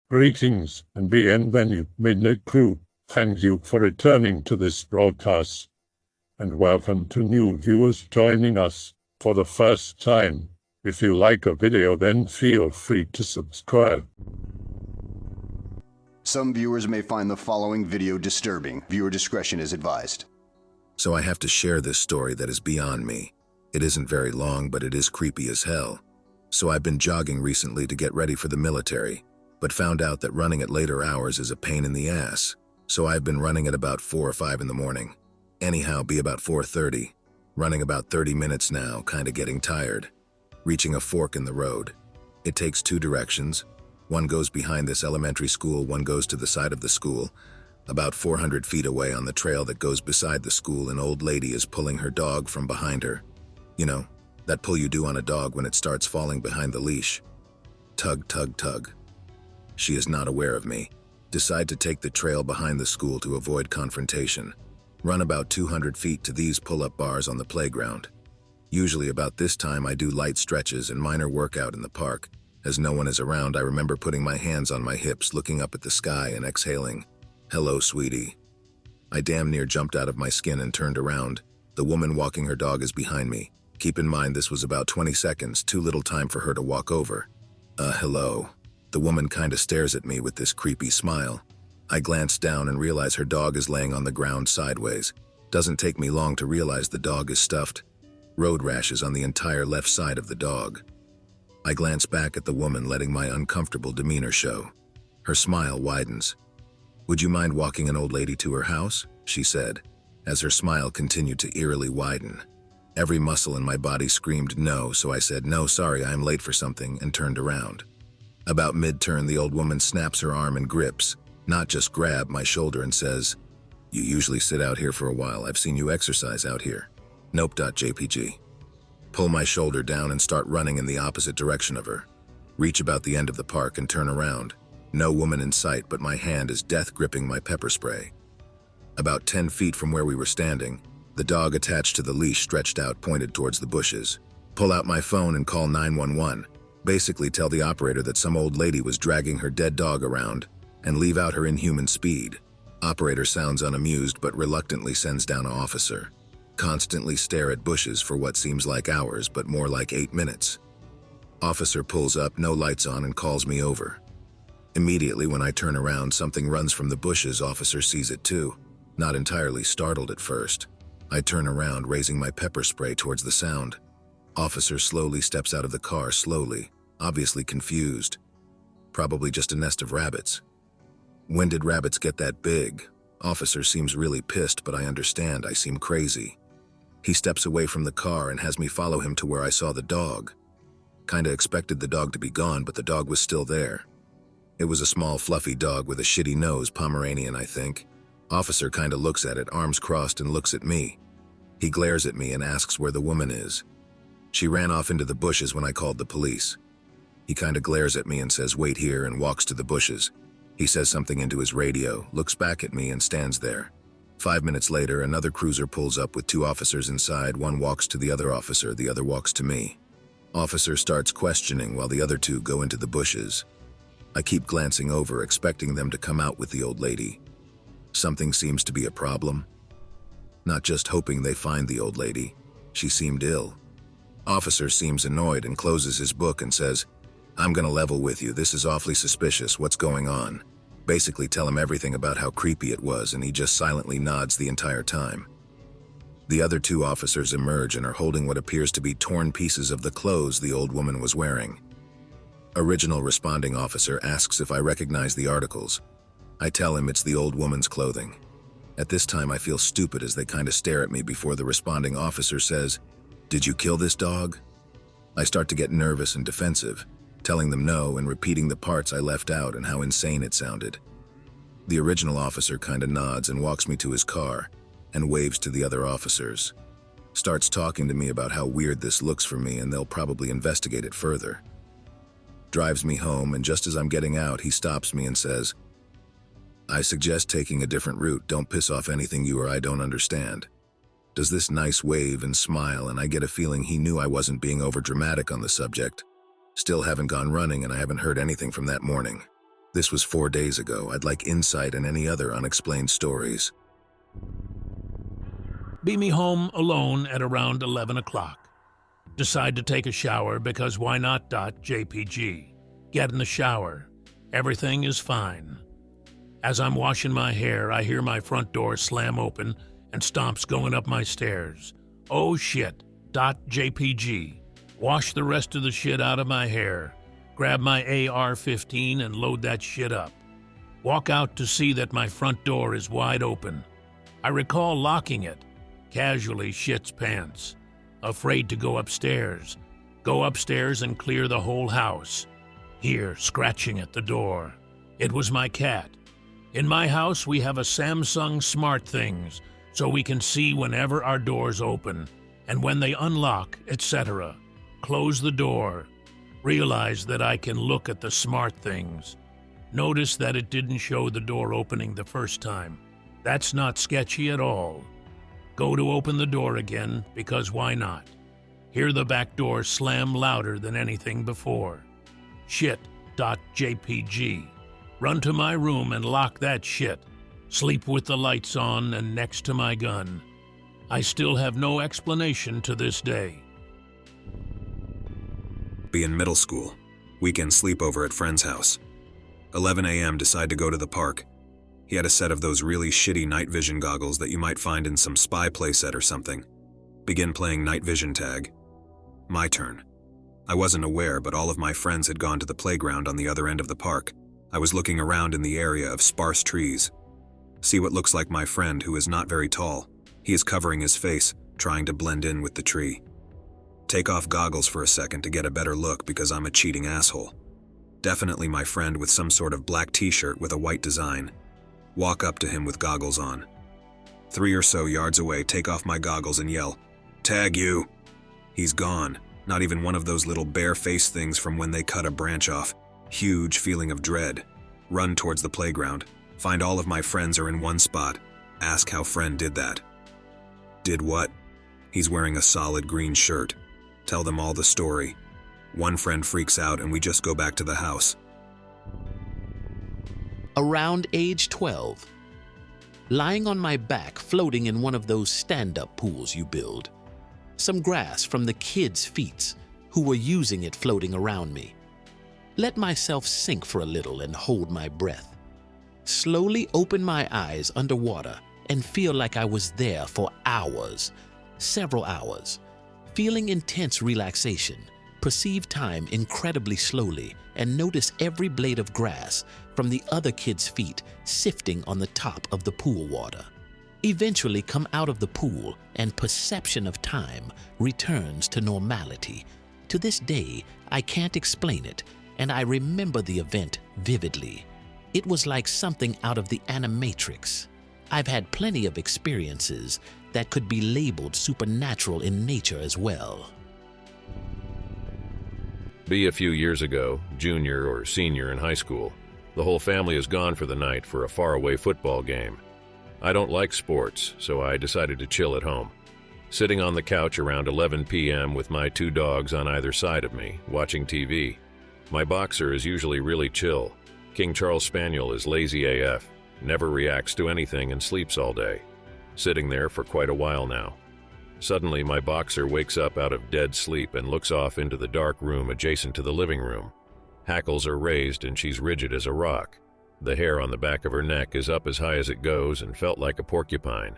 Greetings and bienvenue, Midnight Crew. Thank you for returning to this broadcast, and welcome to new viewers joining us for the first time. If you like a video, then feel free to subscribe. Some viewers may find the following video disturbing. Viewer discretion is advised. So I have to share this story that is beyond me. It isn't very long, but it is creepy as hell. So I've been jogging recently to get ready for the military, but found out that running at later hours is a pain in the ass. So I've been running at about 4 or 5 in the morning. Anyhow, be about 4:30. Running about 30 minutes now, kinda getting tired. Reaching a fork in the road. It takes 2 directions. One goes behind this elementary school, one goes to the side of the school. About 400 feet away on the trail that goes beside the school, an old lady is pulling her dog from behind her. You know, that pull you do on a dog when it starts falling behind the leash. Tug, tug, tug. She is not aware of me. Decide to take the trail behind the school to avoid confrontation. Run about 200 feet to these pull-up bars on the playground. Usually about this time I do light stretches and minor workout in the park. As no one is around, I remember putting my hands on my hips, looking up at the sky and exhaling, "Hello, sweetie." I damn near jumped out of my skin and turned around. The woman walking her dog is behind me. Keep in mind this was about 20 seconds, too little time for her to walk over. Hello. The woman kinda stares at me with this creepy smile. I glance down and realize her dog is laying on the ground sideways. Doesn't take me long to realize the dog is stuffed. Road rashes on the entire left side of the dog. I glance back at the woman, letting my uncomfortable demeanor show. Her smile widens. "Would you mind walking an old lady to her house?" she said, as her smile continued to eerily widen. Every muscle in my body screamed no, so I said, "No, sorry, I am late for something," and turned around. About mid-turn, the old woman snaps her arm and grips, not just grab, my shoulder and says, "You usually sit out here for a while. I've seen you exercise out here." Nope.jpg. Pull my shoulder down and start running in the opposite direction of her. Reach about the end of the park and turn around. No woman in sight, but my hand is death gripping my pepper spray. About 10 feet from where we were standing, the dog attached to the leash stretched out pointed towards the bushes. Pull out my phone and call 911. Basically tell the operator that some old lady was dragging her dead dog around and leave out her inhuman speed. Operator sounds unamused but reluctantly sends down an officer. Constantly stare at bushes for what seems like hours, but more like 8 minutes. Officer pulls up, no lights on, and calls me over. Immediately when I turn around, something runs from the bushes. Officer sees it too, not entirely startled at first. I turn around, raising my pepper spray towards the sound. Officer slowly steps out of the car, slowly, obviously confused. Probably just a nest of rabbits. When did rabbits get that big? Officer seems really pissed, but I understand. I seem crazy. He steps away from the car and has me follow him to where I saw the dog. Kinda expected the dog to be gone, but the dog was still there. It was a small, fluffy dog with a shitty nose, Pomeranian, I think. Officer kinda looks at it, arms crossed, and looks at me. He glares at me and asks where the woman is. She ran off into the bushes when I called the police. He kinda glares at me and says, "Wait here," and walks to the bushes. He says something into his radio, looks back at me, and stands there. 5 minutes later, another cruiser pulls up with 2 officers inside. One walks to the other officer, the other walks to me. Officer starts questioning while the other 2 go into the bushes. I keep glancing over, expecting them to come out with the old lady. Something seems to be a problem. Not just hoping they find the old lady. She seemed ill. Officer seems annoyed and closes his book and says, "I'm gonna level with you. This is awfully suspicious. What's going on?" Basically tell him everything about how creepy it was, and he just silently nods the entire time. The other 2 officers emerge and are holding what appears to be torn pieces of the clothes the old woman was wearing. Original responding officer asks if I recognize the articles. I tell him it's the old woman's clothing. At this time I feel stupid as they kinda stare at me before the responding officer says, "Did you kill this dog?" I start to get nervous and defensive, telling them no and repeating the parts I left out and how insane it sounded. The original officer kinda nods and walks me to his car and waves to the other officers. Starts talking to me about how weird this looks for me and they'll probably investigate it further. Drives me home, and just as I'm getting out, he stops me and says, "I suggest taking a different route. Don't piss off anything you or I don't understand." Does this nice wave and smile, and I get a feeling he knew I wasn't being overdramatic on the subject. Still haven't gone running, and I haven't heard anything from that morning. This was 4 days ago. I'd like insight and any other unexplained stories. Be me home alone at around 11 o'clock. Decide to take a shower because why not? .jpg. Get in the shower. Everything is fine. As I'm washing my hair, I hear my front door slam open and stomps going up my stairs. Oh shit. .jpg. Wash the rest of the shit out of my hair. Grab my AR-15 and load that shit up. Walk out to see that my front door is wide open. I recall locking it. Casually shits pants. Afraid to go upstairs. Go upstairs and clear the whole house. Here, scratching at the door. It was my cat. In my house, we have a Samsung SmartThings, so we can see whenever our doors open, and when they unlock, etc. Close the door. Realize that I can look at the SmartThings. Notice that it didn't show the door opening the first time. That's not sketchy at all. Go to open the door again, because why not? Hear the back door slam louder than anything before. Shit.jpg. Run to my room and lock that shit. Sleep with the lights on and next to my gun. I still have no explanation to this day. Be in middle school. Weekend sleepover at friend's house. 11 a.m. decide to go to the park. He had a set of those really shitty night vision goggles that you might find in some spy playset or something. Begin playing night vision tag. My turn. I wasn't aware, but all of my friends had gone to the playground on the other end of the park. I was looking around in the area of sparse trees. See what looks like my friend, who is not very tall. He is covering his face, trying to blend in with the tree. Take off goggles for a second to get a better look because I'm a cheating asshole. Definitely my friend with some sort of black t-shirt with a white design. Walk up to him with goggles on. 3 or so yards away, take off my goggles and yell, "Tag you!" He's gone. Not even one of those little bare face things from when they cut a branch off. Huge feeling of dread. Run towards the playground. Find all of my friends are in one spot. Ask how friend did that. Did what? He's wearing a solid green shirt. Tell them all the story. One friend freaks out and we just go back to the house. Around age 12. Lying on my back, floating in one of those stand-up pools you build. Some grass from the kids' feet, who were using it floating around me. Let myself sink for a little and hold my breath. Slowly open my eyes underwater and feel like I was there for hours, several hours. Feeling intense relaxation, perceive time incredibly slowly and notice every blade of grass from the other kids' feet sifting on the top of the pool water. Eventually come out of the pool and perception of time returns to normality. To this day, I can't explain it, and I remember the event vividly. It was like something out of the Animatrix. I've had plenty of experiences that could be labeled supernatural in nature as well. Be a few years ago, junior or senior in high school. The whole family is gone for the night for a faraway football game. I don't like sports, so I decided to chill at home. Sitting on the couch around 11 p.m. with my 2 dogs on either side of me, watching TV. My boxer is usually really chill. King Charles Spaniel is lazy AF, never reacts to anything and sleeps all day. Sitting there for quite a while now. Suddenly, my boxer wakes up out of dead sleep and looks off into the dark room adjacent to the living room. Hackles are raised and she's rigid as a rock. The hair on the back of her neck is up as high as it goes and felt like a porcupine.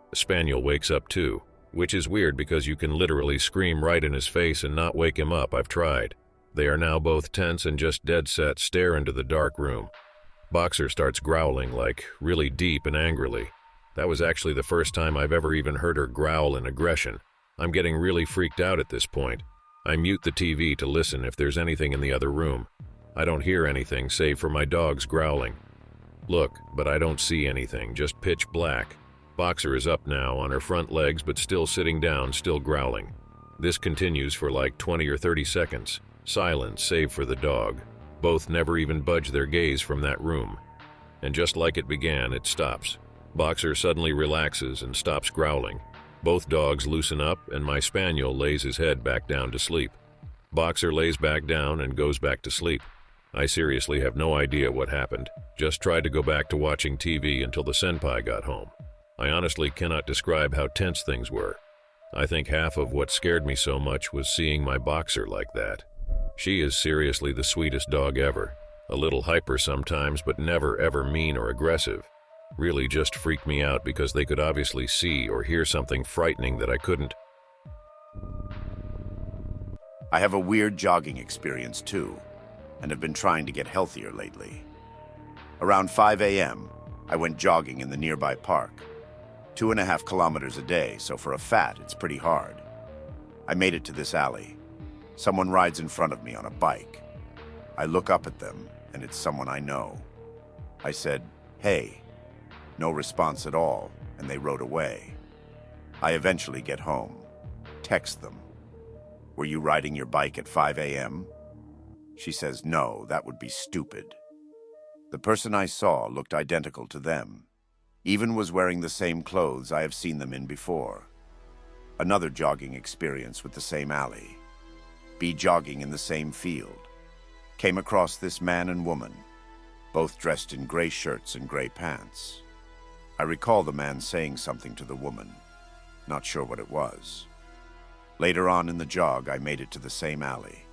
The spaniel wakes up too, which is weird because you can literally scream right in his face and not wake him up. I've tried. They are now both tense and just dead set stare into the dark room. Boxer starts growling, like really deep and angrily. That was actually the first time I've ever even heard her growl in aggression. I'm getting really freaked out at this point. I mute the TV to listen if there's anything in the other room. I don't hear anything save for my dogs growling. Look, but I don't see anything, just pitch black. Boxer is up now on her front legs but still sitting down, still growling. This continues for like 20 or 30 seconds. Silence save for the dog. Both never even budge their gaze from that room. And just like it began, it stops. Boxer suddenly relaxes and stops growling. Both dogs loosen up and my spaniel lays his head back down to sleep. Boxer lays back down and goes back to sleep. I seriously have no idea what happened. Just tried to go back to watching TV until the senpai got home. I honestly cannot describe how tense things were. I think half of what scared me so much was seeing my boxer like that. She is seriously the sweetest dog ever. A little hyper sometimes, but never ever mean or aggressive. Really just freaked me out because they could obviously see or hear something frightening that I couldn't. I have a weird jogging experience too, and have been trying to get healthier lately. Around 5 a.m., I went jogging in the nearby park. 2.5 kilometers a day, so for a fat, it's pretty hard. I made it to this alley. Someone rides in front of me on a bike. I look up at them, and it's someone I know. I said, "Hey." No response at all, and they rode away. I eventually get home. Text them. "Were you riding your bike at 5 a.m.? She says, "No, that would be stupid." The person I saw looked identical to them. Even was wearing the same clothes I have seen them in before. Another jogging experience with the same alley. Be jogging in the same field. Came across this man and woman, both dressed in gray shirts and gray pants. I recall the man saying something to the woman. Not sure what it was. Later on in the jog, I made it to the same alley.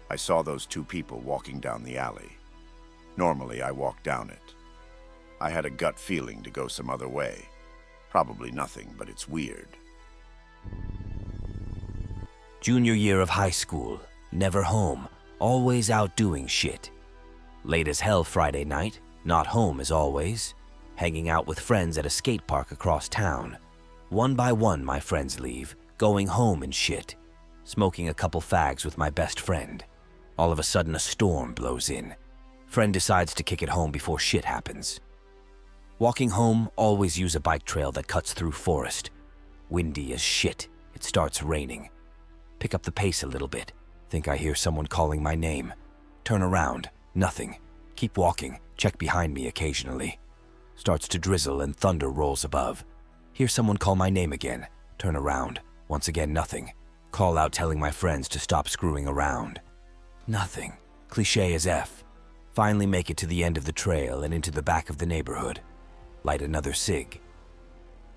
I saw those two people walking down the alley. Normally, I walk down it. I had a gut feeling to go some other way. Probably nothing, but it's weird. Junior year of high school, never home, always out doing shit. Late as hell Friday night, not home as always. Hanging out with friends at a skate park across town. One by one my friends leave, going home and shit. Smoking a couple fags with my best friend. All of a sudden a storm blows in. Friend decides to kick it home before shit happens. Walking home, always use a bike trail that cuts through forest. Windy as shit, it starts raining. Pick up the pace a little bit. Think I hear someone calling my name. Turn around, nothing. Keep walking, check behind me occasionally. Starts to drizzle and thunder rolls above. Hear someone call my name again. Turn around. Once again, nothing. Call out telling my friends to stop screwing around. Nothing. Cliché as F. Finally make it to the end of the trail and into the back of the neighborhood. Light another cig.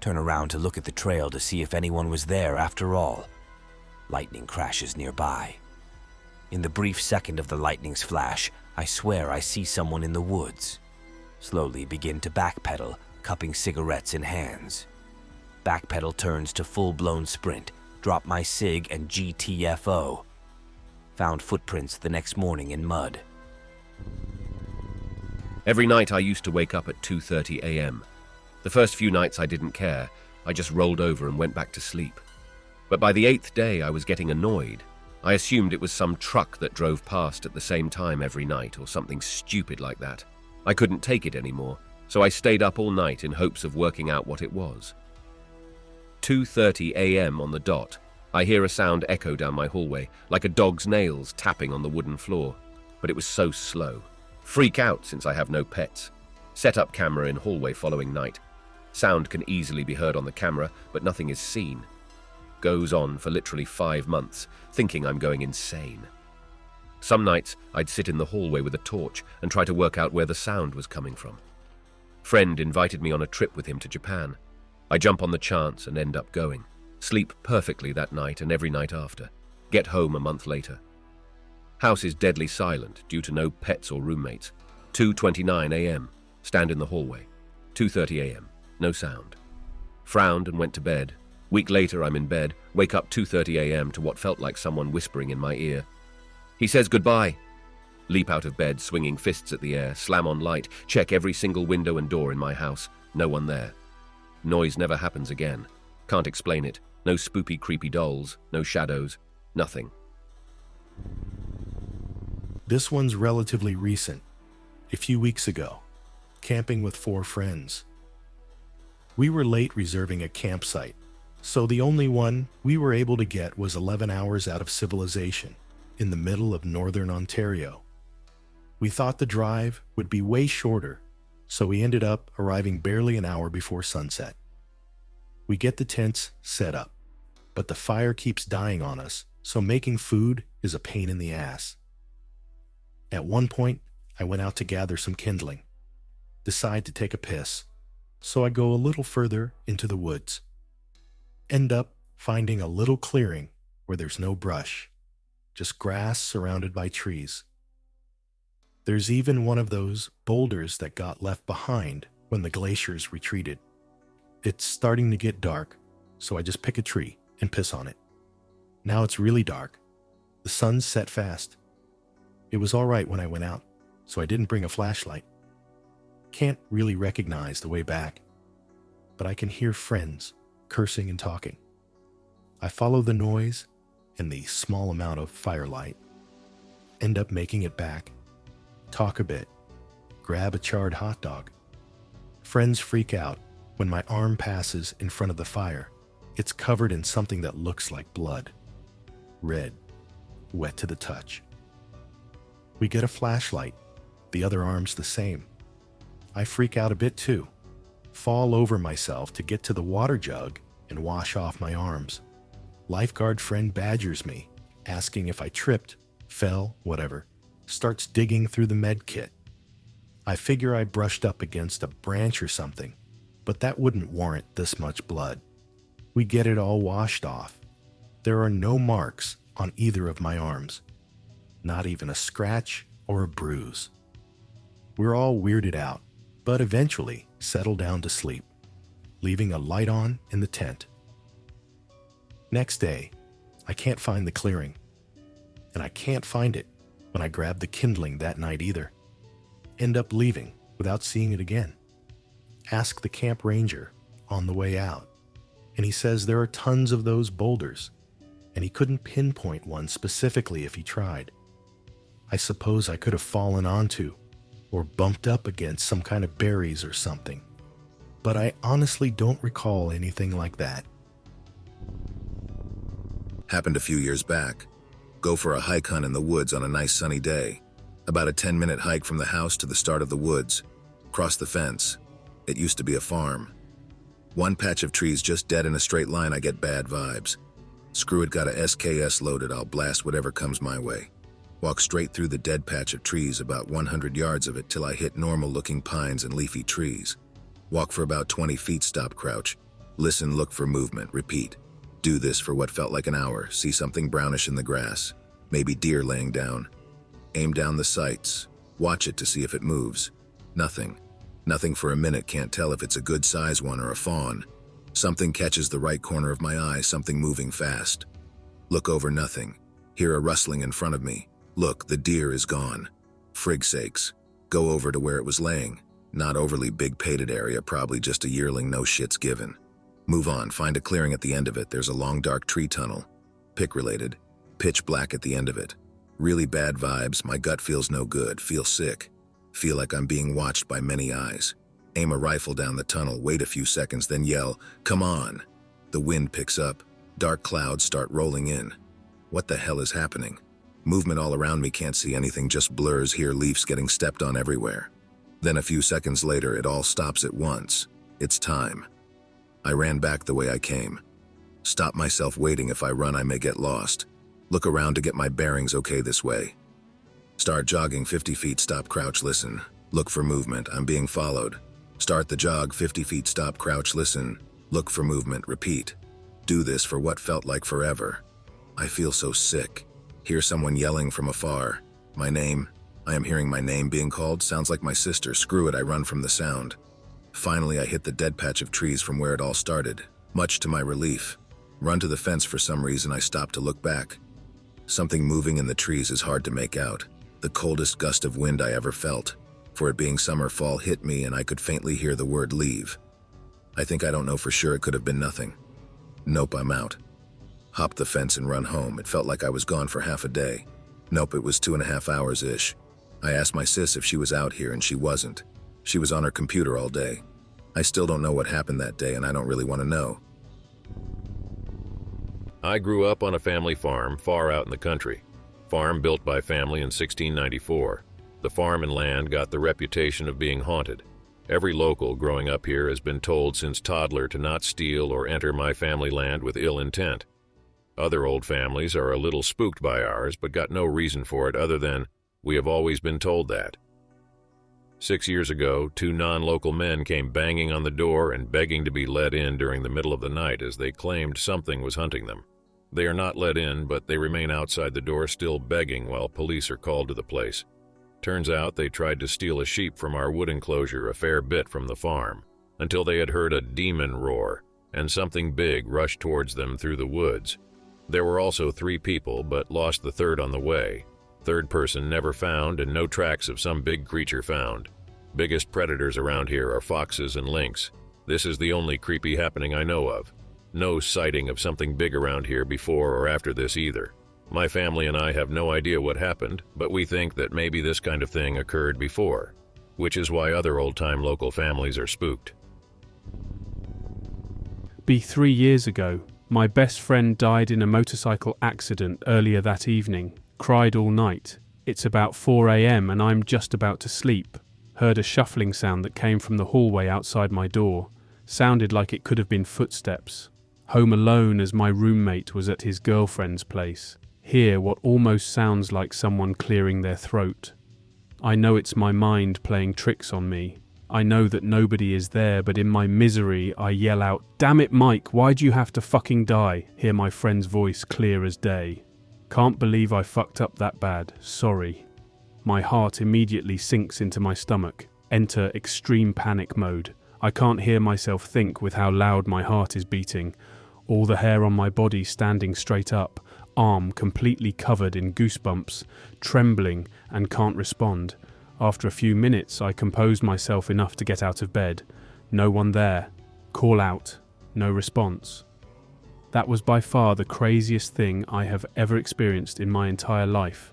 Turn around to look at the trail to see if anyone was there after all. Lightning crashes nearby. In the brief second of the lightning's flash, I swear I see someone in the woods. Slowly begin to backpedal, cupping cigarettes in hands. Backpedal turns to full-blown sprint, drop my cig and GTFO. Found footprints the next morning in mud. Every night I used to wake up at 2:30 a.m. The first few nights I didn't care. I just rolled over and went back to sleep. But by the 8th day I was getting annoyed. I assumed it was some truck that drove past at the same time every night or something stupid like that. I couldn't take it anymore, so I stayed up all night in hopes of working out what it was. 2:30 a.m. on the dot, I hear a sound echo down my hallway, like a dog's nails tapping on the wooden floor. But it was so slow. Freak out since I have no pets. Set up camera in hallway following night. Sound can easily be heard on the camera, but nothing is seen. Goes on for literally 5 months, thinking I'm going insane. Some nights, I'd sit in the hallway with a torch and try to work out where the sound was coming from. Friend invited me on a trip with him to Japan. I jump on the chance and end up going. Sleep perfectly that night and every night after. Get home a month later. House is deadly silent due to no pets or roommates. 2:29 a.m. Stand in the hallway. 2:30 a.m. No sound. Frowned and went to bed. Week later, I'm in bed, wake up 2:30 a.m. to what felt like someone whispering in my ear. He says goodbye. Leap out of bed, swinging fists at the air, slam on light, check every single window and door in my house. No one there. Noise never happens again. Can't explain it. No spoopy, creepy dolls, no shadows, nothing. This one's relatively recent. A few weeks ago, camping with 4 friends. We were late reserving a campsite, so the only one we were able to get was 11 hours out of civilization, in the middle of northern Ontario. We thought the drive would be way shorter, so we ended up arriving barely an hour before sunset. We get the tents set up, but the fire keeps dying on us, so making food is a pain in the ass. At one point, I went out to gather some kindling. Decide to take a piss, so I go a little further into the woods. End up finding a little clearing where there's no brush, just grass surrounded by trees. There's even one of those boulders that got left behind when the glaciers retreated. It's starting to get dark, so I just pick a tree and piss on it. Now it's really dark. The sun's set fast. It was all right when I went out, so I didn't bring a flashlight. Can't really recognize the way back, but I can hear friends cursing and talking. I follow the noise and the small amount of firelight. End up making it back. Talk a bit. Grab a charred hot dog. Friends freak out when my arm passes in front of the fire. It's covered in something that looks like blood. Red. Wet to the touch. We get a flashlight. The other arm's the same. I freak out a bit too. Fall over myself to get to the water jug and wash off my arms. Lifeguard friend badgers me, asking if I tripped, fell, whatever. Starts digging through the med kit. I figure I brushed up against a branch or something, but that wouldn't warrant this much blood. We get it all washed off. There are no marks on either of my arms. Not even a scratch or a bruise. We're all weirded out, but eventually settle down to sleep, leaving a light on in the tent. Next day, I can't find the clearing, and I can't find it when I grabbed the kindling that night either. End up leaving without seeing it again. Ask the camp ranger on the way out, and he says there are tons of those boulders, and he couldn't pinpoint one specifically if he tried. I suppose I could have fallen onto or bumped up against some kind of berries or something, but I honestly don't recall anything like that. Happened a few years back. Go for a hike hunt in the woods on a nice sunny day. About a 10-minute hike from the house to the start of the woods. Cross the fence. It used to be a farm. One patch of trees just dead in a straight line, I get bad vibes. Screw it, got a SKS loaded, I'll blast whatever comes my way. Walk straight through the dead patch of trees, about 100 yards of it, till I hit normal-looking pines and leafy trees. Walk for about 20 feet, stop, crouch. Listen, look for movement, repeat. Do this for what felt like an hour, see something brownish in the grass. Maybe deer laying down. Aim down the sights. Watch it to see if it moves. Nothing. Nothing for a minute, can't tell if it's a good size one or a fawn. Something catches the right corner of my eye, something moving fast. Look over, nothing. Hear a rustling in front of me. Look, the deer is gone. Frig sakes. Go over to where it was laying. Not overly big painted area, probably just a yearling, no shits given. Move on, find a clearing at the end of it, there's a long dark tree tunnel. Pick related. Pitch black at the end of it. Really bad vibes, my gut feels no good, feel sick. Feel like I'm being watched by many eyes. Aim a rifle down the tunnel, wait a few seconds, then yell, "Come on!" The wind picks up. Dark clouds start rolling in. What the hell is happening? Movement all around me, can't see anything, just blurs, hear leaves getting stepped on everywhere. Then a few seconds later, it all stops at once. It's time. I ran back the way I came. Stop myself waiting, if I run I may get lost. Look around to get my bearings, okay this way. Start jogging 50 feet, stop, crouch, listen. Look for movement, I'm being followed. Start the jog 50 feet, stop, crouch, listen. Look for movement, repeat. Do this for what felt like forever. I feel so sick. Hear someone yelling from afar. My name. I am hearing my name being called, sounds like my sister, screw it, I run from the sound. Finally, I hit the dead patch of trees from where it all started, much to my relief. Run to the fence for some reason, I stop to look back. Something moving in the trees is hard to make out. The coldest gust of wind I ever felt. For it being summer, fall hit me and I could faintly hear the word leave. I don't know for sure, it could have been nothing. Nope, I'm out. Hop the fence and run home, it felt like I was gone for half a day. Nope, it was 2.5 hours-ish. I asked my sis if she was out here and she wasn't. She was on her computer all day. I still don't know what happened that day and I don't really want to know. I grew up on a family farm far out in the country. Farm built by family in 1694. The farm and land got the reputation of being haunted. Every local growing up here has been told since toddler to not steal or enter my family land with ill intent. Other old families are a little spooked by ours, but got no reason for it other than, We have always been told that. 6 years ago, 2 non-local men came banging on the door and begging to be let in during the middle of the night as they claimed something was hunting them. They are not let in, but they remain outside the door still begging while police are called to the place. Turns out they tried to steal a sheep from our wood enclosure a fair bit from the farm, until they had heard a demon roar, and something big rushed towards them through the woods. There were also 3 people, but lost the third on the way. Third person never found, and no tracks of some big creature found. Biggest predators around here are foxes and lynx. This is the only creepy happening I know of. No sighting of something big around here before or after this either. My family and I have no idea what happened, but we think that maybe this kind of thing occurred before, which is why other old-time local families are spooked. Be 3 years ago, my best friend died in a motorcycle accident earlier that evening. Cried all night. It's about 4 a.m. and I'm just about to sleep. Heard a shuffling sound that came from the hallway outside my door. Sounded like it could have been footsteps. Home alone as my roommate was at his girlfriend's place. Hear what almost sounds like someone clearing their throat. I know it's my mind playing tricks on me. I know that nobody is there, but in my misery I yell out, "Damn it, Mike, why'd you have to fucking die?" Hear my friend's voice clear as day. Can't believe I fucked up that bad. Sorry. My heart immediately sinks into my stomach. Enter extreme panic mode. I can't hear myself think with how loud my heart is beating. All the hair on my body standing straight up. Arm completely covered in goosebumps. Trembling and can't respond. After a few minutes, I composed myself enough to get out of bed. No one there. Call out. No response. That was by far the craziest thing I have ever experienced in my entire life.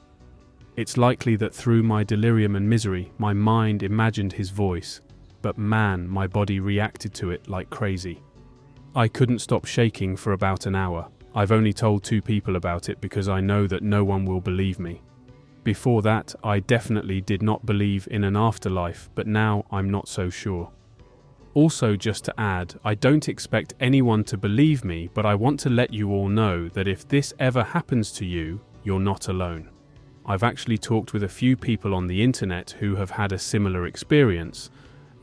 It's likely that through my delirium and misery, my mind imagined his voice, but man, my body reacted to it like crazy. I couldn't stop shaking for about an hour. I've only told 2 people about it because I know that no one will believe me. Before that, I definitely did not believe in an afterlife, but now I'm not so sure. Also, just to add, I don't expect anyone to believe me, but I want to let you all know that if this ever happens to you, you're not alone. I've actually talked with a few people on the internet who have had a similar experience.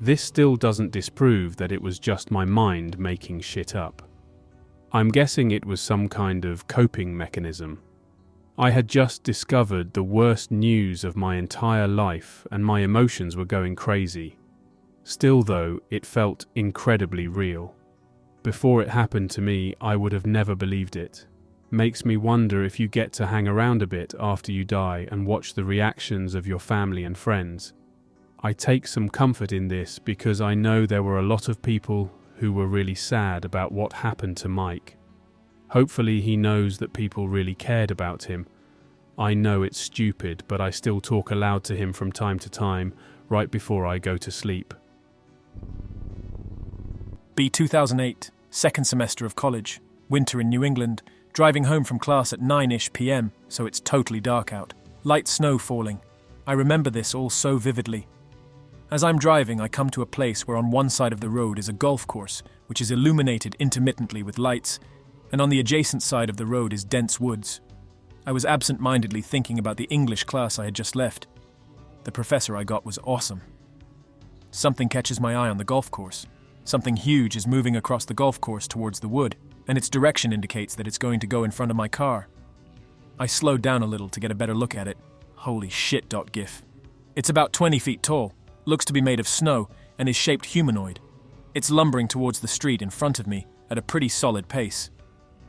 This still doesn't disprove that it was just my mind making shit up. I'm guessing it was some kind of coping mechanism. I had just discovered the worst news of my entire life and my emotions were going crazy. Still though, it felt incredibly real. Before it happened to me, I would have never believed it. Makes me wonder if you get to hang around a bit after you die and watch the reactions of your family and friends. I take some comfort in this because I know there were a lot of people who were really sad about what happened to Mike. Hopefully he knows that people really cared about him. I know it's stupid, but I still talk aloud to him from time to time, right before I go to sleep. B 2008, second semester of college, winter in New England, driving home from class at 9-ish p.m, so it's totally dark out. Light snow falling. I remember this all so vividly. As I'm driving, I come to a place where on one side of the road is a golf course, which is illuminated intermittently with lights, and on the adjacent side of the road is dense woods. I was absent-mindedly thinking about the English class I had just left. The professor I got was awesome. Something catches my eye on the golf course. Something huge is moving across the golf course towards the wood, and its direction indicates that it's going to go in front of my car. I slowed down a little to get a better look at it. Holy shit, .gif. It's about 20 feet tall, looks to be made of snow, and is shaped humanoid. It's lumbering towards the street in front of me at a pretty solid pace.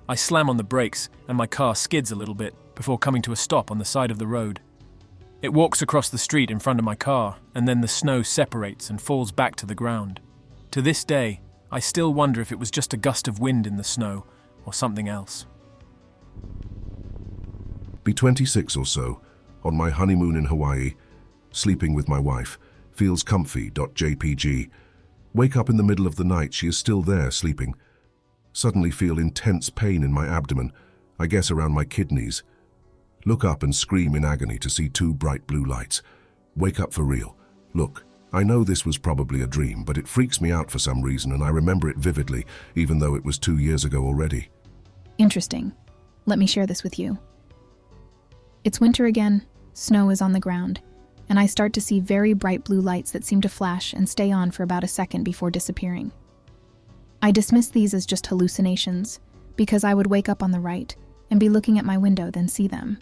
I slam on the brakes, and my car skids a little bit before coming to a stop on the side of the road. It walks across the street in front of my car, and then the snow separates and falls back to the ground. To this day, I still wonder if it was just a gust of wind in the snow or something else. Be 26 or so, on my honeymoon in Hawaii, sleeping with my wife, feels comfy.jpg. Wake up in the middle of the night, she is still there sleeping. Suddenly feel intense pain in my abdomen, I guess around my kidneys. Look up and scream in agony to see 2 bright blue lights. Wake up for real. Look, I know this was probably a dream, but it freaks me out for some reason and I remember it vividly, even though it was 2 years ago already. Interesting. Let me share this with you. It's winter again, Snow is on the ground, and I start to see very bright blue lights that seem to flash and stay on for about a second before disappearing. I dismiss these as just hallucinations, because I would wake up on the right and be looking at my window, then see them.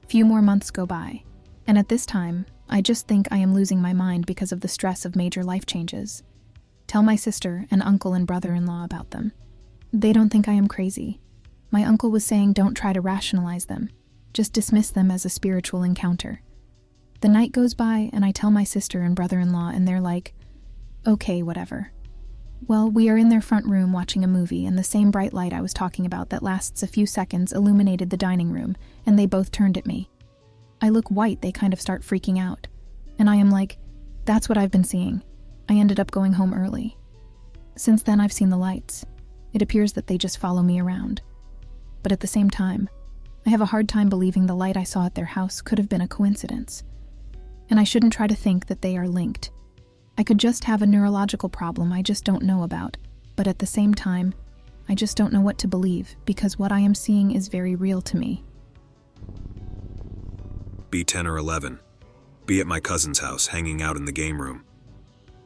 Few more months go by, and at this time, I just think I am losing my mind because of the stress of major life changes. Tell my sister and uncle and brother-in-law about them. They don't think I am crazy. My uncle was saying don't try to rationalize them, just dismiss them as a spiritual encounter. The night goes by and I tell my sister and brother-in-law and they're like, okay, whatever. Well, we are in their front room watching a movie and the same bright light I was talking about that lasts a few seconds illuminated the dining room and they both turned at me. I look white, they kind of start freaking out. And I am like, that's what I've been seeing. I ended up going home early. Since then I've seen the lights. It appears that they just follow me around. But at the same time, I have a hard time believing the light I saw at their house could have been a coincidence. And I shouldn't try to think that they are linked. I could just have a neurological problem I just don't know about, but at the same time, I just don't know what to believe because what I am seeing is very real to me. Be 10 or 11. Be at my cousin's house, hanging out in the game room.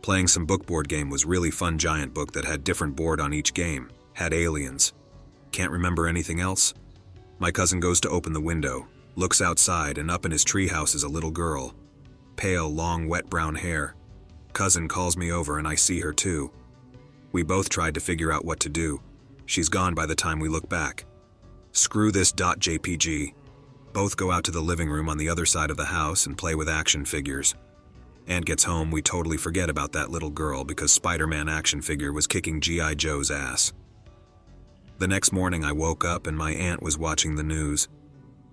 Playing some bookboard game was really fun giant book that had different board on each game, had aliens. Can't remember anything else? My cousin goes to open the window, looks outside, and up in his treehouse is a little girl. Pale, long, wet brown hair. Cousin calls me over and I see her too. We both tried to figure out what to do. She's gone by the time we look back. Screw this .jpg. Both go out to the living room on the other side of the house and play with action figures. Aunt gets home, we totally forget about that little girl because Spider-Man action figure was kicking G.I. Joe's ass. The next morning I woke up and my aunt was watching the news.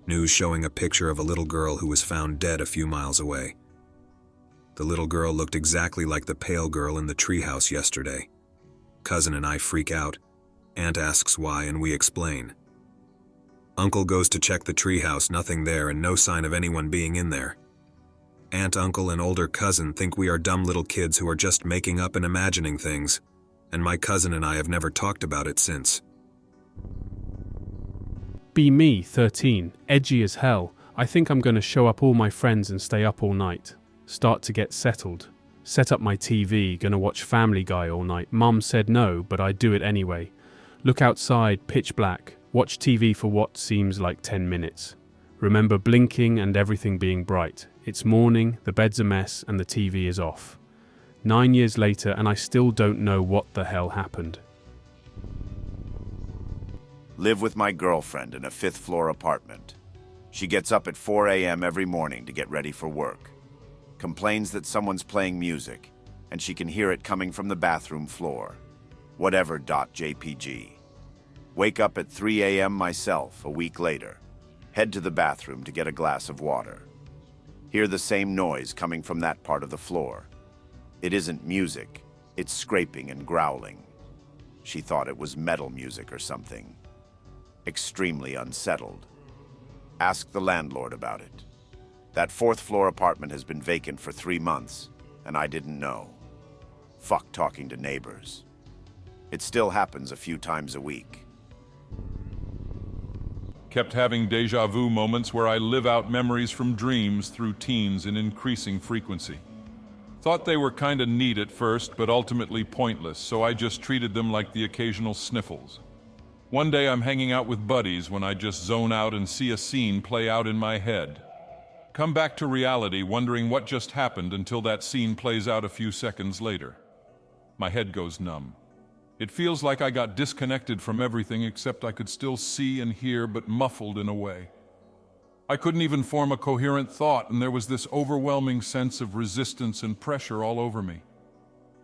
News showing a picture of a little girl who was found dead a few miles away. The little girl looked exactly like the pale girl in the treehouse yesterday. Cousin and I freak out. Aunt asks why and we explain. Uncle goes to check the treehouse, nothing there and no sign of anyone being in there. Aunt, uncle, and older cousin think we are dumb little kids who are just making up and imagining things, and my cousin and I have never talked about it since. Be me, 13, edgy as hell. I think I'm gonna show up all my friends and stay up all night. Start to get settled. Set up my TV, gonna watch Family Guy all night. Mum said no, but I do it anyway. Look outside, pitch black. Watch TV for what seems like 10 minutes. Remember blinking and everything being bright. It's morning, the bed's a mess, and the TV is off. 9 years later, and I still don't know what the hell happened. Live with my girlfriend in a 5th floor apartment. She gets up at 4 a.m. every morning to get ready for work. Complains that someone's playing music, and she can hear it coming from the bathroom floor. Whatever .jpg. Wake up at 3 a.m. myself a week later. Head to the bathroom to get a glass of water. Hear the same noise coming from that part of the floor. It isn't music, it's scraping and growling. She thought it was metal music or something. Extremely unsettled. Ask the landlord about it. That 4th floor apartment has been vacant for 3 months, and I didn't know. Fuck talking to neighbors. It still happens a few times a week. Kept having deja vu moments where I live out memories from dreams through teens in increasing frequency. Thought they were kinda neat at first, but ultimately pointless, so I just treated them like the occasional sniffles. One day I'm hanging out with buddies when I just zone out and see a scene play out in my head. Come back to reality wondering what just happened until that scene plays out a few seconds later. My head goes numb. It feels like I got disconnected from everything except I could still see and hear, but muffled in a way. I couldn't even form a coherent thought, and there was this overwhelming sense of resistance and pressure all over me.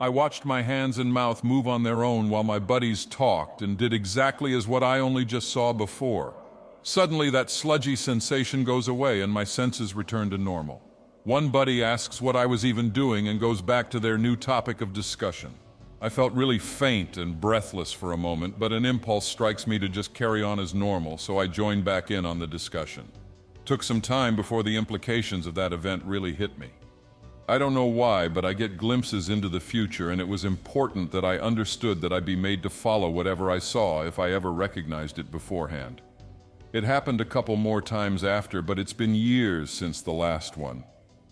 I watched my hands and mouth move on their own while my buddies talked and did exactly as what I only just saw before. Suddenly that sludgy sensation goes away and my senses return to normal. One buddy asks what I was even doing and goes back to their new topic of discussion. I felt really faint and breathless for a moment, but an impulse strikes me to just carry on as normal, so I joined back in on the discussion. Took some time before the implications of that event really hit me. I don't know why, but I get glimpses into the future, and it was important that I understood that I'd be made to follow whatever I saw if I ever recognized it beforehand. It happened a couple more times after, but it's been years since the last one.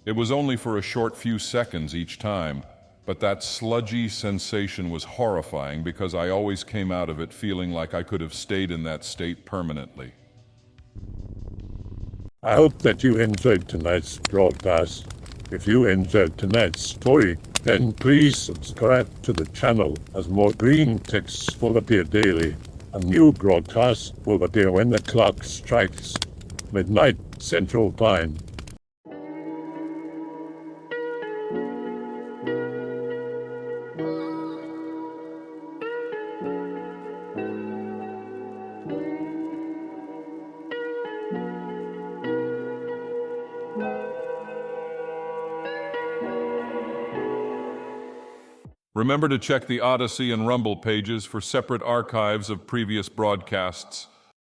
It was only for a short few seconds each time, but that sludgy sensation was horrifying because I always came out of it feeling like I could have stayed in that state permanently. I hope that you enjoyed tonight's broadcast. If you enjoyed tonight's story, then please subscribe to the channel as more green texts will appear daily. A new broadcast will appear when the clock strikes midnight Central Time. Remember to check the Odyssey and Rumble pages for separate archives of previous broadcasts.